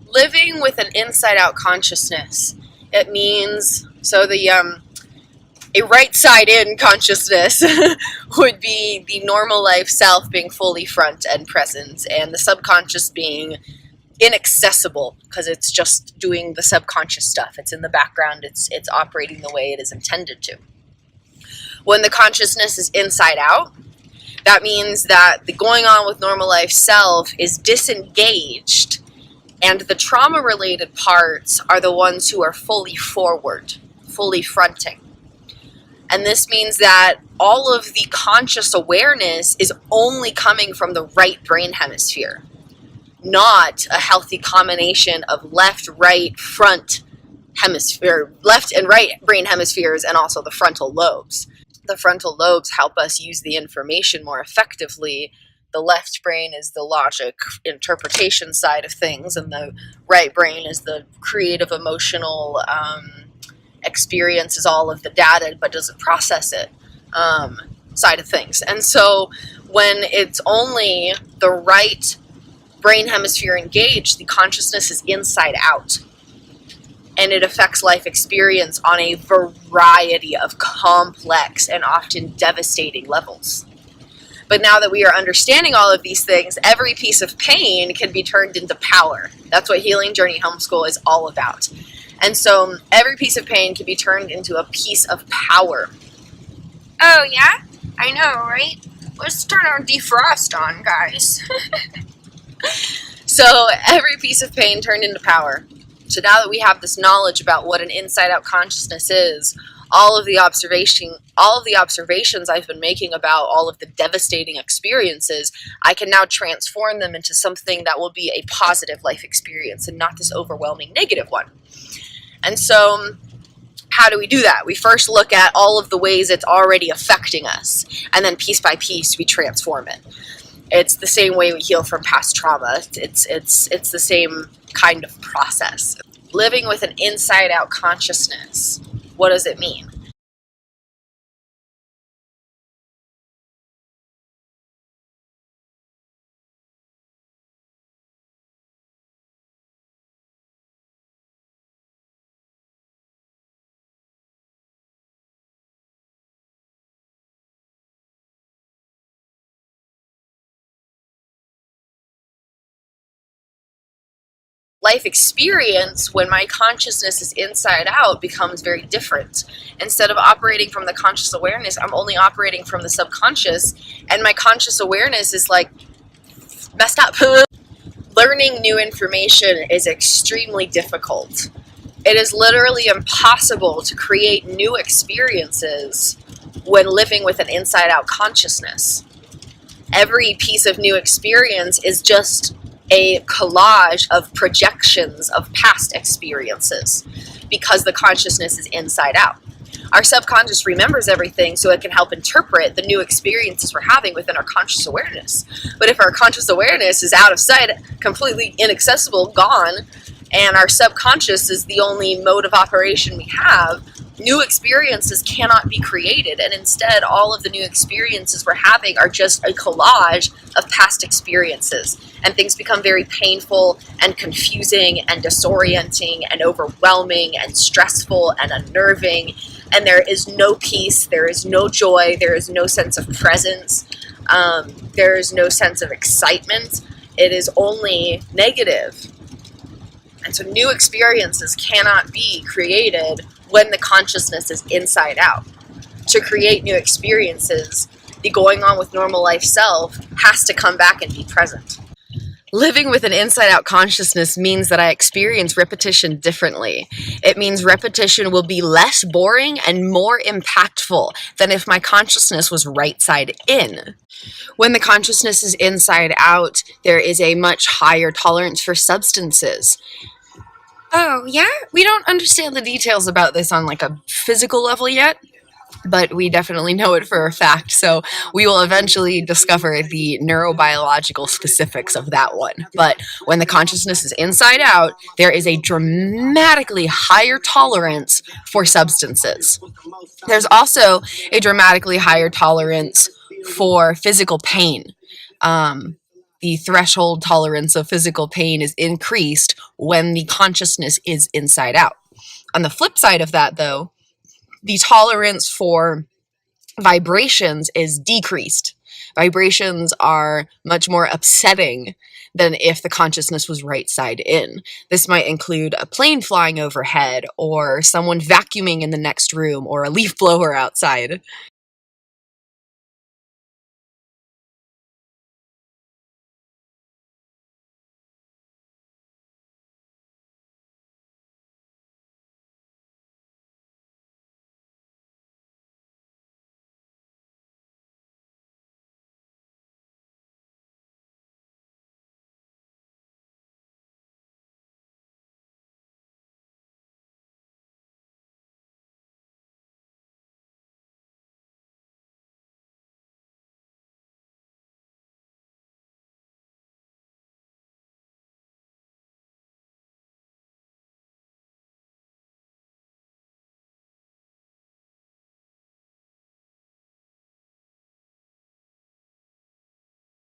Living with an inside-out consciousness. It means, a right-side-in consciousness would be the normal life self being fully front and present, and the subconscious being inaccessible because it's just doing the subconscious stuff. It's in the background. It's operating the way it is intended to. When the consciousness is inside out, that means that the going on with normal life self is disengaged, and the trauma-related parts are the ones who are fully forward, fully fronting. And this means that all of the conscious awareness is only coming from the right brain hemisphere, not a healthy combination of left, right, front hemisphere, left and right brain hemispheres, and also the frontal lobes. The frontal lobes help us use the information more effectively. The left brain is the logic interpretation side of things, and the right brain is the creative emotional experiences all of the data but doesn't process it side of things. And so when it's only the right brain hemisphere engaged, the consciousness is inside out, and it affects life experience on a variety of complex and often devastating levels. But now that we are understanding all of these things, every piece of pain can be turned into power. That's what Healing Journey Homeschool is all about. And so every piece of pain can be turned into a piece of power. Oh, yeah? I know, right? Let's turn our defrost on, guys. So every piece of pain turned into power. So now that we have this knowledge about what an inside-out consciousness is, all of the observations I've been making about all of the devastating experiences, I can now transform them into something that will be a positive life experience and not this overwhelming negative one. And so how do we do that? We first look at all of the ways it's already affecting us, and then piece by piece we transform it. It's the same way we heal from past trauma. It's the same kind of process. Living with an inside-out consciousness. What does it mean? Life experience, when my consciousness is inside out, becomes very different. Instead of operating from the conscious awareness, I'm only operating from the subconscious, and my conscious awareness is like messed up. Learning new information is extremely difficult. It is literally impossible to create new experiences when living with an inside-out consciousness. Every piece of new experience is just a collage of projections of past experiences because the consciousness is inside out. Our subconscious remembers everything so it can help interpret the new experiences we're having within our conscious awareness. But if our conscious awareness is out of sight, completely inaccessible, gone, and our subconscious is the only mode of operation we have, new experiences cannot be created, and instead all of the new experiences we're having are just a collage of past experiences, and things become very painful and confusing and disorienting and overwhelming and stressful and unnerving, and there is no peace, there is no joy, there is no sense of presence, there is no sense of excitement. It is only negative. And so new experiences cannot be created when the consciousness is inside out. To create new experiences, the going on with normal life self has to come back and be present. Living with an inside-out consciousness means that I experience repetition differently. It means repetition will be less boring and more impactful than if my consciousness was right side in. When the consciousness is inside out, there is a much higher tolerance for substances. Oh, yeah? We don't understand the details about this on like a physical level yet, but we definitely know it for a fact, so we will eventually discover the neurobiological specifics of that one. But when the consciousness is inside out, there is a dramatically higher tolerance for substances. There's also a dramatically higher tolerance for physical pain. The threshold tolerance of physical pain is increased when the consciousness is inside out. On the flip side of that, though, the tolerance for vibrations is decreased. Vibrations are much more upsetting than if the consciousness was right side in. This might include a plane flying overhead, or someone vacuuming in the next room, or a leaf blower outside.